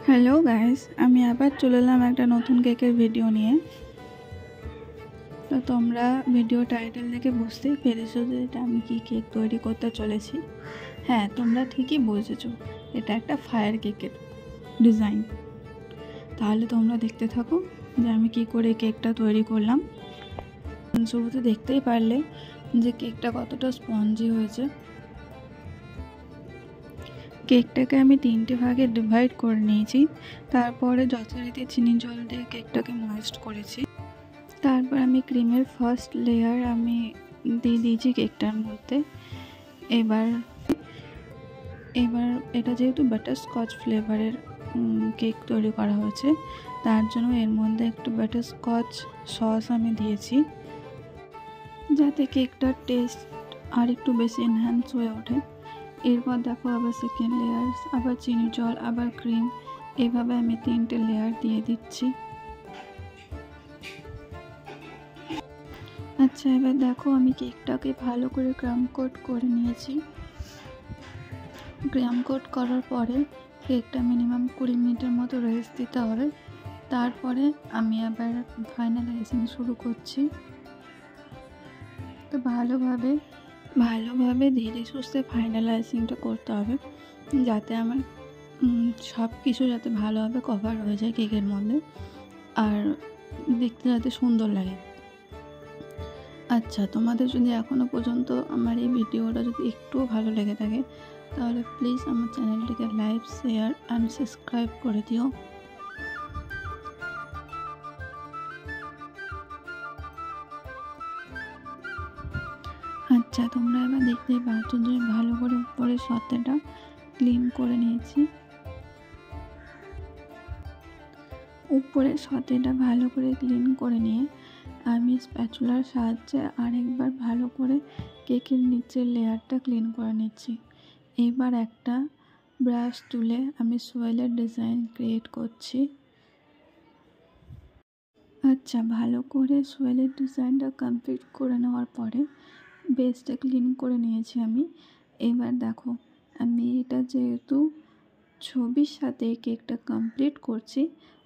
Hello guys, আমি আবার চলে এলাম একটা নতুন কেকের ভিডিও নিয়ে। তো তোমরা ভিডিও টাইটেল দেখে বুঝতেই পেরেছো যে এটা আমি কি কেক তৈরি করতে চলেছি। হ্যাঁ, তোমরা ঠিকই বুঝেছো, এটা একটা ফায়ার কেকের ডিজাইন। তাহলে তোমরা দেখতে থাকো যে আমি কি করে কেকটা তৈরি করলাম। শুরুতে দেখতেই পারলে যে কেকটা কতটা স্পঞ্জি হয়েছে। কেকটাকে আমি 3টে ভাগে ডিভাইড করে নিয়েছি। তারপরে যথারীতি চিনি জল দিয়ে কেকটাকে ময়েস্ট করেছি। তারপর আমি ক্রিমের ফার্স্ট লেয়ার আমি দিয়ে দিয়েছি কেকটার মধ্যে। এবার এটা যেহেতু বাটারস্কচ ফ্লেভারের কেক তৈরি করা হয়েছে, তার জন্য এর মধ্যে একটু বাটারস্কচ সস আমি দিয়েছি, যাতে কেকটার টেস্ট আর একটু বেশি এনহ্যান্স হয়ে ওঠে। এরপর দেখো আবার সেকেন্ড লেয়ার, আবার চিনি জল, আবার ক্রিম, এভাবে আমি 3টে লেয়ার দিয়ে দিচ্ছি। আচ্ছা, এবার দেখো আমি কেকটাকে ভালো করে ক্রাম কোট করে নিয়েছি। ক্রাম কোট করার পরে কেকটা মিনিমাম 20 মিনিটের মতো রেস্ট দিতে হবে। তারপরে আমি আবার ফাইনালাইজিং শুরু করছি। তো ভালোভাবে ধীরে সুস্থে ফাইনালাইজিংটা করতে হবে, যাতে আমার সব কিছু যাতে ভালোভাবে কভার হয়ে যায় কেকের মধ্যে, আর দেখতে যাতে সুন্দর লাগে। আচ্ছা, তোমাদের যদি এখনও পর্যন্ত আমার এই ভিডিওটা যদি একটুও ভালো লেগে থাকে, তাহলে প্লিজ আমার চ্যানেলটিকে লাইক, শেয়ার অ্যান্ড সাবস্ক্রাইব করে দিও। আচ্ছা, তোমরা এবার দেখতেই পাচ্ছ যে ভালো করে উপরে সতেটা ক্লিন করে নিয়েছি। উপরে সতেটা ভালো করে ক্লিন করে নিয়ে আমি স্প্যাচুলার সাহায্যে আরেকবার ভালো করে কেকের নিচের লেয়ারটা ক্লিন করে নিচ্ছি। এবার একটা ব্রাশ তুলে আমি সোয়েলের ডিজাইন ক্রিয়েট করছি। আচ্ছা, ভালো করে সোয়েলের ডিজাইনটা কমপ্লিট করে নেওয়ার পরে বেসটা ক্লিন করে নিয়েছি আমি। এবার দেখো, আমি এটা যেহেতু ছবির সাথে কেকটা কমপ্লিট করছি,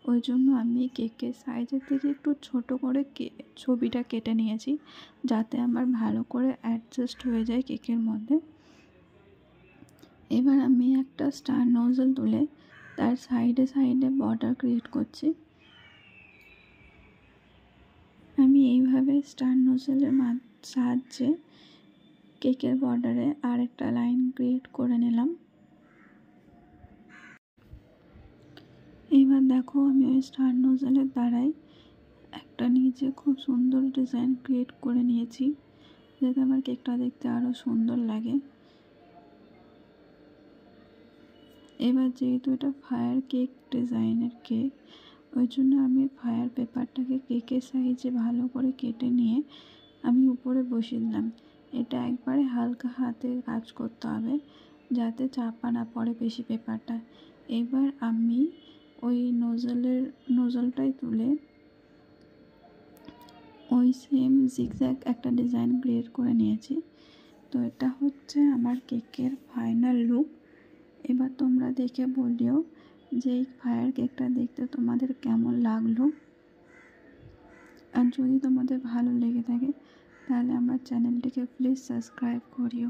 ওই জন্য আমি কেকের সাইজের থেকে একটু ছোট করে ছবিটা কেটে নিয়েছি, যাতে আমার ভালো করে অ্যাডজাস্ট হয়ে যায় কেকের মধ্যে। এবার আমি একটা স্টার নোজল তুলে তার সাইডে বর্ডার ক্রিয়েট করছি। আমি এইভাবে স্টার নোজলের সাহায্যে কেকের বর্ডারে আরেকটা লাইন ক্রিয়েট করে নিলাম। এবার দেখো, আমি ওই স্টার নোজলের দ্বারাই একটা নিচে খুব সুন্দর ডিজাইন ক্রিয়েট করে নিয়েছি, যাতে আমার কেকটা দেখতে আরও সুন্দর লাগে। এবার যেহেতু এটা ফায়ার কেক ডিজাইনের কেক, ওই জন্য আমি ফায়ার পেপারটাকে কেকের সাইজে ভালো করে কেটে নিয়ে আমি উপরে বসিয়ে দিলাম। এটা একবারে হালকা হাতে কাজ করতে হবে, যাতে চাপা না পড়ে বেশি পেপারটা। এবার আমি ওই নোজলটাই তুলে ওই সেম জিগজ্যাগ একটা ডিজাইন ক্রিয়েট করে নিয়েছি। তো এটা হচ্ছে আমার কেকের ফাইনাল লুক। এবার তোমরা দেখে বলিও যে এই ফায়ার কেকটা দেখতে তোমাদের কেমন লাগলো। আর যদি তোমাদের ভালো লেগে থাকে, তাহলে আমার চ্যানেলটিকে প্লিজ সাবস্ক্রাইব করিও।